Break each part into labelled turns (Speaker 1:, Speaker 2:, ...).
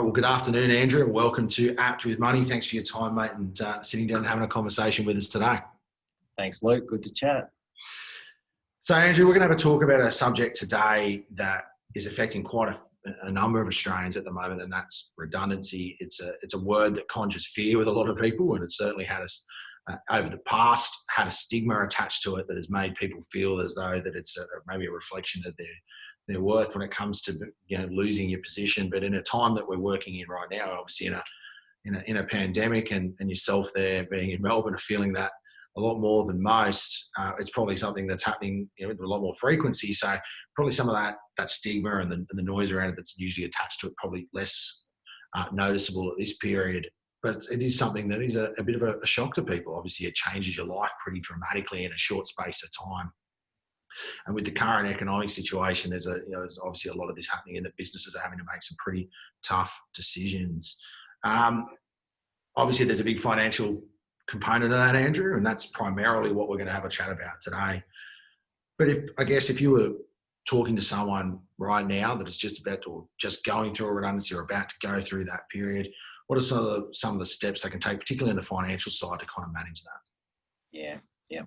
Speaker 1: All right, well, good afternoon, Andrew, and welcome to Apt with Money. Thanks for your time, mate, and sitting down and having a conversation with us today.
Speaker 2: Thanks, Luke. Good to chat.
Speaker 1: So, Andrew, we're going to have a talk about a subject today that is affecting quite a number of Australians at the moment, and that's redundancy. It's a word that conjures fear with a lot of people, and it certainly had over the past had a stigma attached to it that has made people feel as though that it's maybe a reflection of their worth when it comes to losing your position. But in a time that we're working in right now, obviously in a pandemic, and yourself there being in Melbourne, feeling that a lot more than most, it's probably something that's happening with a lot more frequency. So probably some of that stigma and the noise around it that's usually attached to it probably less noticeable at this period. But it is something that is a bit of a shock to people. Obviously, it changes your life pretty dramatically in a short space of time. And with the current economic situation, there's obviously a lot of this happening, and that businesses are having to make some pretty tough decisions. Obviously, there's a big financial component of that, Andrew, and that's primarily what we're going to have a chat about today. But if you were talking to someone right now that is just going through a redundancy or about to go through that period, what are some of the steps they can take, particularly on the financial side, to kind of manage that?
Speaker 2: Yeah.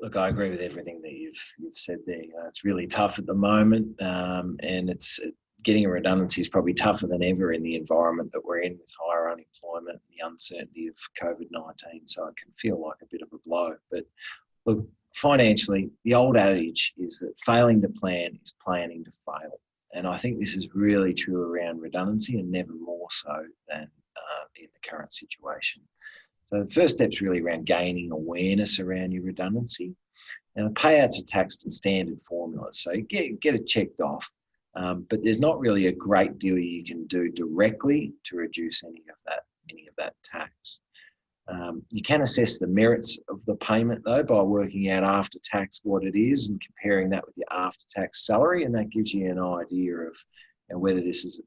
Speaker 2: Look, I agree with everything that you've said there. It's really tough at the moment, and getting a redundancy is probably tougher than ever in the environment that we're in, with higher unemployment and the uncertainty of COVID-19. So it can feel like a bit of a blow. But look, financially, the old adage is that failing to plan is planning to fail. And I think this is really true around redundancy, and never more so than in the current situation. So the first step is really around gaining awareness around your redundancy. Now, the payouts are taxed in standard formulas, so get it checked off. But there's not really a great deal you can do directly to reduce any of that tax. You can assess the merits of the payment, though, by working out after tax what it is and comparing that with your after tax salary, and that gives you an idea of whether this is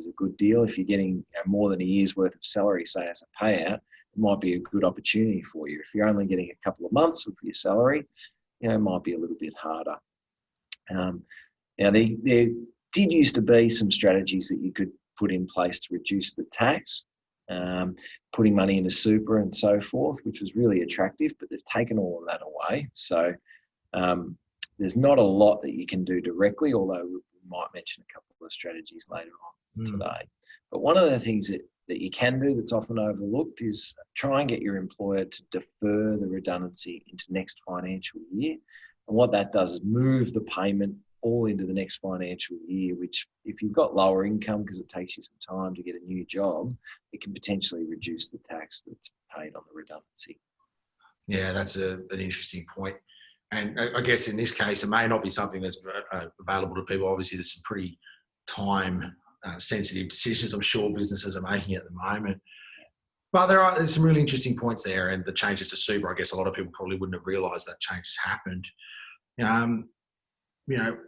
Speaker 2: a good deal. If you're getting more than a year's worth of salary, say, as a payout, it might be a good opportunity for you. If you're only getting a couple of months of your salary, it might be a little bit harder. Now, there did used to be some strategies that you could put in place to reduce the tax, putting money into super and so forth, which was really attractive, but they've taken all of that away. So there's not a lot that you can do directly, although we might mention a couple of strategies later on today. But one of the things that you can do that's often overlooked is try and get your employer to defer the redundancy into next financial year. And what that does is move the payment all into the next financial year, which, if you've got lower income because it takes you some time to get a new job, it can potentially reduce the tax that's paid on the redundancy.
Speaker 1: Yeah, that's an interesting point. And I guess in this case, it may not be something that's available to people. Obviously, there's some pretty time-sensitive decisions I'm sure businesses are making at the moment. But there's some really interesting points there, and the changes to super, I guess a lot of people probably wouldn't have realised that change has happened.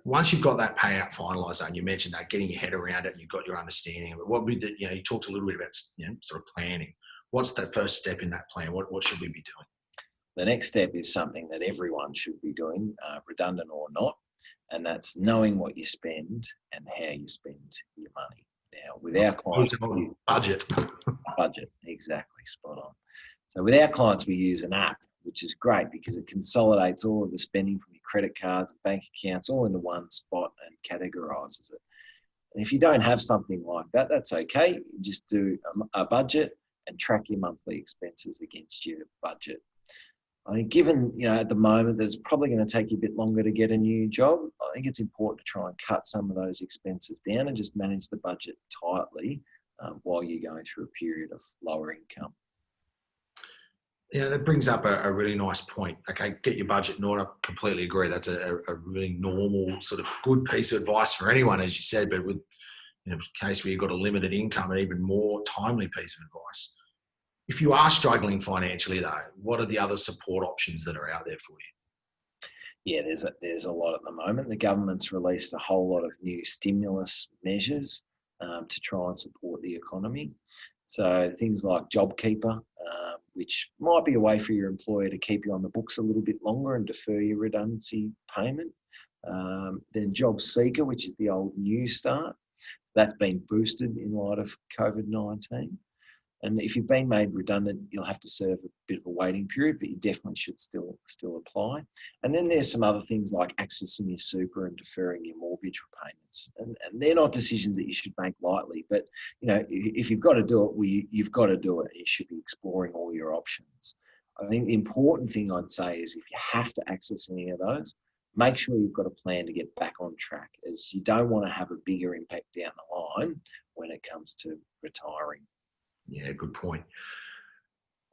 Speaker 1: Once you've got that payout finalised, and you mentioned that, getting your head around it, and you've got your understanding of it, what would you talked a little bit about sort of planning. What's that first step in that plan? What should we be doing?
Speaker 2: The next step is something that everyone should be doing, redundant or not, and that's knowing what you spend and how you spend your money. Now, with our clients, budget, exactly, spot on. So with our clients, we use an app, which is great because it consolidates all of the spending from your credit cards and bank accounts all into one spot and categorises it. And if you don't have something like that, that's okay. You just do a budget and track your monthly expenses against your budget. I think given, at the moment that it's probably going to take you a bit longer to get a new job, I think it's important to try and cut some of those expenses down and just manage the budget tightly while you're going through a period of lower income.
Speaker 1: Yeah, that brings up a really nice point. Okay, get your budget in order. Completely agree. That's a really normal sort of good piece of advice for anyone, as you said, but with a case where you've got a limited income, an even more timely piece of advice. If you are struggling financially, though, what are the other support options that are out there for you?
Speaker 2: Yeah, there's a lot at the moment. The government's released a whole lot of new stimulus measures to try and support the economy. So things like JobKeeper, which might be a way for your employer to keep you on the books a little bit longer and defer your redundancy payment. Then Job Seeker, which is the old New Start. That's been boosted in light of COVID-19. And if you've been made redundant, you'll have to serve a bit of a waiting period, but you definitely should still apply. And then there's some other things like accessing your super and deferring your mortgage repayments. And they're not decisions that you should make lightly, but if you've got to do it, you've got to do it. You should be exploring all your options. I think the important thing I'd say is if you have to access any of those, make sure you've got a plan to get back on track, as you don't want to have a bigger impact down the line when it comes to retiring.
Speaker 1: Yeah, good point.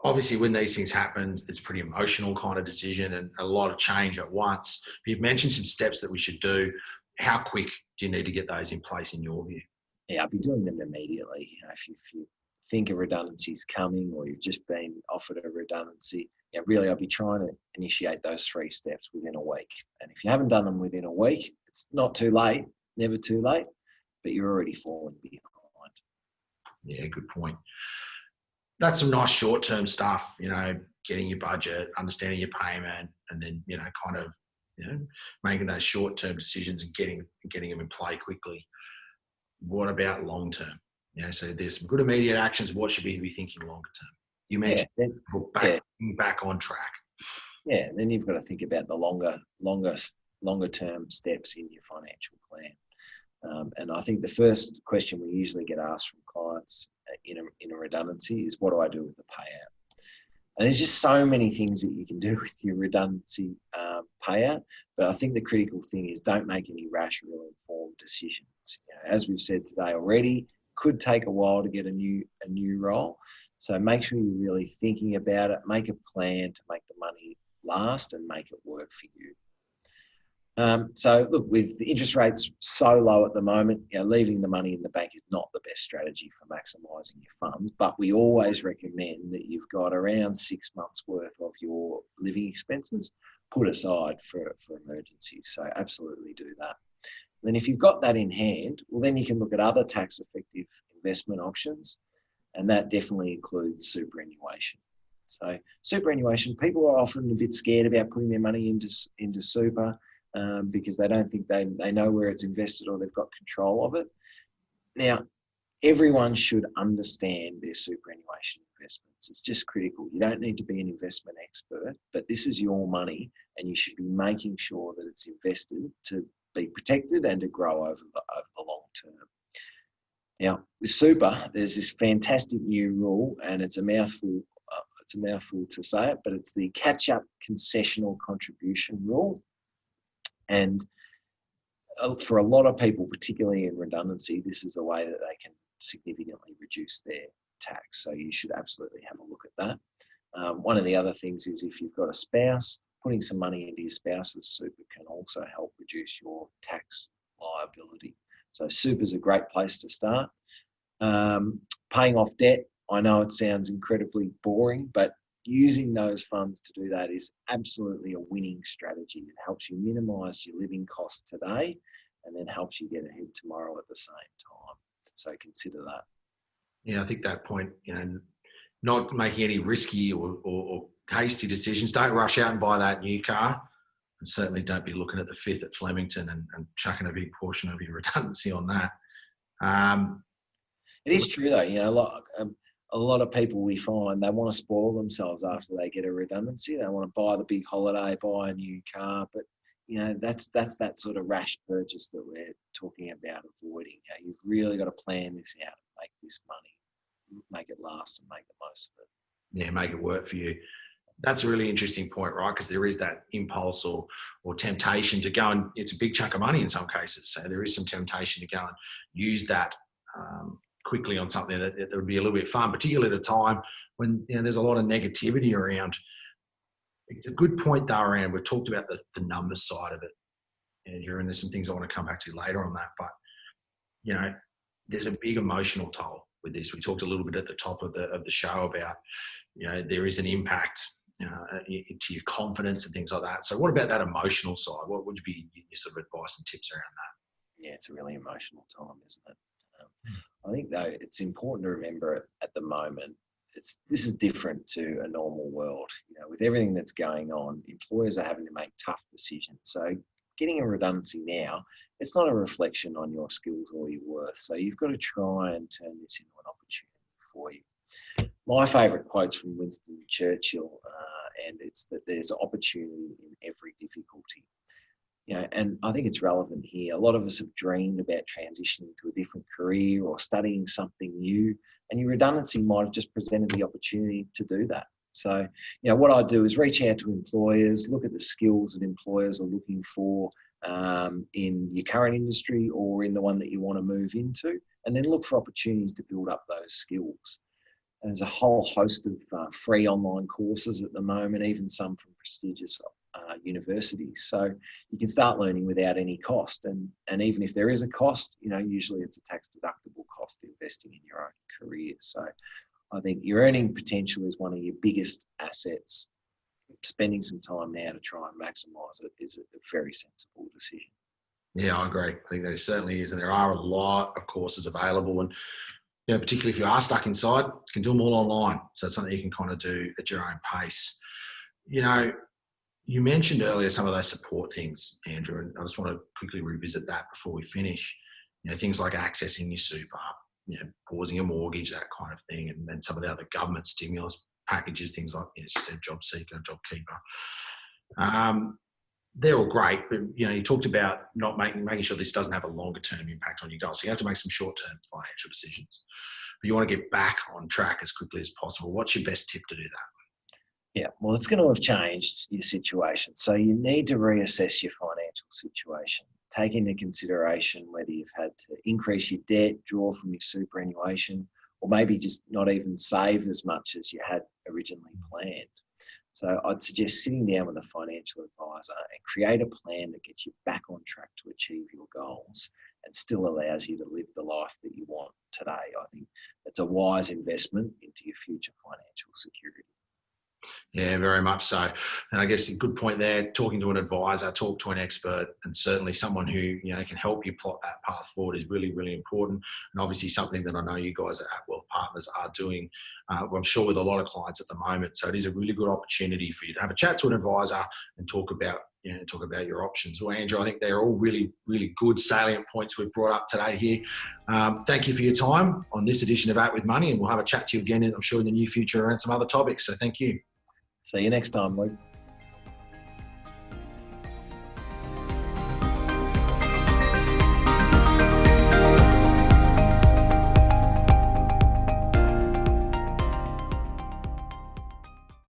Speaker 1: Obviously, when these things happen, it's a pretty emotional kind of decision and a lot of change at once. You've mentioned some steps that we should do. How quick do you need to get those in place in your view?
Speaker 2: Yeah, I'll be doing them immediately. If you think a redundancy is coming, or you've just been offered a redundancy, really I'll be trying to initiate those 3 steps within a week. And if you haven't done them within a week, it's not too late, never too late, but you're already falling behind.
Speaker 1: Yeah, good point. That's some nice short-term stuff, getting your budget, understanding your payment, and then, making those short-term decisions and getting them in play quickly. What about long-term? So there's some good immediate actions. What should we be thinking longer term? You mentioned back on track.
Speaker 2: Yeah, and then you've got to think about the longer term steps in your financial plan. And I think the first question we usually get asked from clients in a redundancy is, what do I do with the payout? And there's just so many things that you can do with your redundancy payout. But I think the critical thing is, don't make any rash or ill-informed decisions. As we've said today already, could take a while to get a new role. So make sure you're really thinking about it. Make a plan to make the money last and make it work for you. So look, with the interest rates so low at the moment, leaving the money in the bank is not the best strategy for maximising your funds, but we always recommend that you've got around 6 months worth of your living expenses put aside for emergencies. So absolutely do that. Then if you've got that in hand, well, then you can look at other tax effective investment options, and that definitely includes superannuation. So superannuation, people are often a bit scared about putting their money into super, because they don't think they know where it's invested or they've got control of it. Now, everyone should understand their superannuation investments. It's just critical. You don't need to be an investment expert, but this is your money and you should be making sure that it's invested to be protected and to grow over the long term. Now, with super, there's this fantastic new rule, and it's a mouthful. It's a mouthful to say it, but it's the catch-up concessional contribution rule. And for a lot of people, particularly in redundancy, this is a way that they can significantly reduce their tax. So you should absolutely have a look at that. One of the other things is, if you've got a spouse, putting some money into your spouse's super can also help reduce your tax liability. So super is a great place to start. Paying off debt, I know it sounds incredibly boring, but using those funds to do that is absolutely a winning strategy. It helps you minimise your living costs today and then helps you get ahead tomorrow at the same time. So consider that.
Speaker 1: Yeah, I think that point, not making any risky or hasty decisions. Don't rush out and buy that new car, and certainly don't be looking at the 5th at Flemington and chucking a big portion of your redundancy on that.
Speaker 2: It is true though, a lot of people, we find, they want to spoil themselves after they get a redundancy. They want to buy the big holiday, buy a new car, but that's that sort of rash purchase that we're talking about avoiding. You've really got to plan this out and make this money, make it last and make the most of it.
Speaker 1: Yeah, make it work for you. That's a really interesting point, right? Because there is that impulse or temptation to go, and it's a big chunk of money in some cases. So there is some temptation to go and use that quickly on something that would be a little bit fun, particularly at a time when there's a lot of negativity around. It's a good point though around, we've talked about the numbers side of it, Andrew, and there's some things I want to come back to later on that, but there's a big emotional toll with this. We talked a little bit at the top of the show about, there is an impact to your confidence and things like that. So what about that emotional side? What would be your sort of advice and tips around that?
Speaker 2: Yeah, it's a really emotional time, isn't it? I think though it's important to remember at the moment, this is different to a normal world. With everything that's going on, employers are having to make tough decisions. So getting a redundancy now, it's not a reflection on your skills or your worth. So you've got to try and turn this into an opportunity for you. My favourite quote's from Winston Churchill, and it's that there's opportunity in every difficulty. And I think it's relevant here. A lot of us have dreamed about transitioning to a different career or studying something new, and your redundancy might have just presented the opportunity to do that. So, what I do is reach out to employers, look at the skills that employers are looking for in your current industry or in the one that you want to move into, and then look for opportunities to build up those skills. There's a whole host of free online courses at the moment, even some from prestigious universities. So you can start learning without any cost. And even if there is a cost, usually it's a tax deductible cost investing in your own career. So I think your earning potential is one of your biggest assets. Spending some time now to try and maximise it is a very sensible decision.
Speaker 1: Yeah, I agree. I think there certainly is. And there are a lot of courses available. And particularly if you are stuck inside, you can do them all online. So it's something you can kind of do at your own pace. You mentioned earlier some of those support things, Andrew, and I just want to quickly revisit that before we finish. Things like accessing your super, pausing a mortgage, that kind of thing, and then some of the other government stimulus packages, things like, as you said, job seeker, job keeper. They're all great, but you talked about not making sure this doesn't have a longer term impact on your goals. So you have to make some short term financial decisions, but you want to get back on track as quickly as possible. What's your best tip to do that?
Speaker 2: Yeah, well, it's going to have changed your situation. So you need to reassess your financial situation. Take into consideration whether you've had to increase your debt, draw from your superannuation, or maybe just not even save as much as you had originally planned. So I'd suggest sitting down with a financial advisor and create a plan that gets you back on track to achieve your goals and still allows you to live the life that you want today. I think it's a wise investment into your future financial security.
Speaker 1: Yeah, very much so. And I guess a good point there, talking to an advisor, talk to an expert, and certainly someone who, can help you plot that path forward is really, really important. And obviously something that I know you guys at Apt Wealth Partners are doing, I'm sure with a lot of clients at the moment. So it is a really good opportunity for you to have a chat to an advisor and talk about your options. Well, Andrew, I think they're all really, really good salient points we've brought up today here. Thank you for your time on this edition of Apt with Money, and we'll have a chat to you again, I'm sure, in the near future around some other topics. So thank you.
Speaker 2: See you next time, Luke.